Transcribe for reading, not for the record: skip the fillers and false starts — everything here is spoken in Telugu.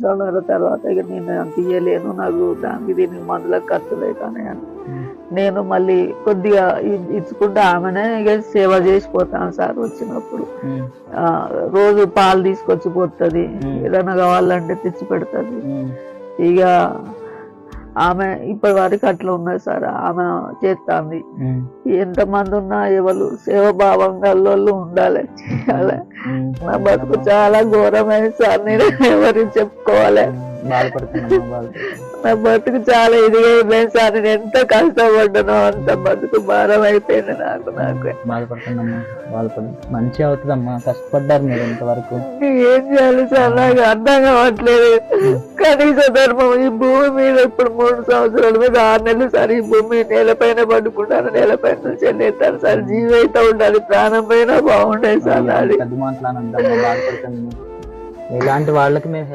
సంవత్సరాల తర్వాత ఇక నేను అంత ఇయ్యలేను, నాకు దానికి దీనికి మందులకు ఖర్చులు అవుతాయి అని నేను మళ్ళీ కొద్దిగా ఇచ్చుకుంటే ఆమెనే ఇక సేవ చేసిపోతాను సార్. వచ్చినప్పుడు రోజు పాలు తీసుకొచ్చి పోతుంది, ఏదైనా కావాలంటే తెచ్చి పెడుతుంది. ఇక ఆమె ఇప్పటి వరకు అట్లా ఉన్నది సార్. ఆమె చేస్తుంది. ఎంతమంది ఉన్నా ఎవరు సేవభావంగా ఉండాలి, చేయాలి. నా బతుకు చాలా ఘోరమైంది సార్, నేను ఎవరికి చెప్పుకోవాలి. నా బతుకు చాలా ఇదిగా అయిపోయింది సార్. నేను ఎంత కష్టపడ్డానో అంత బతుకు భారం అయిపోయింది నాకు. మంచి అవుతుందమ్మా, కష్టపడ్డారు మీరు ఇంతవరకు. ఏం చేయాలి సార్, నాకు అర్థం కావట్లేదు. కనీస ధర్మం ఈ భూమి మీద ఇప్పుడు 3 సంవత్సరాల మీద 6 నెలలు సార్ ఈ భూమి నేలపైన పడుకుంటాను, నేలపైన నుంచి వెళ్ళేస్తాను సార్. జీవితం ఉండాలి, ప్రాణం పైన బాగుండేది సార్. అది మాట్లాడండి, ఇలాంటి వాళ్ళకి మేము హెల్ప్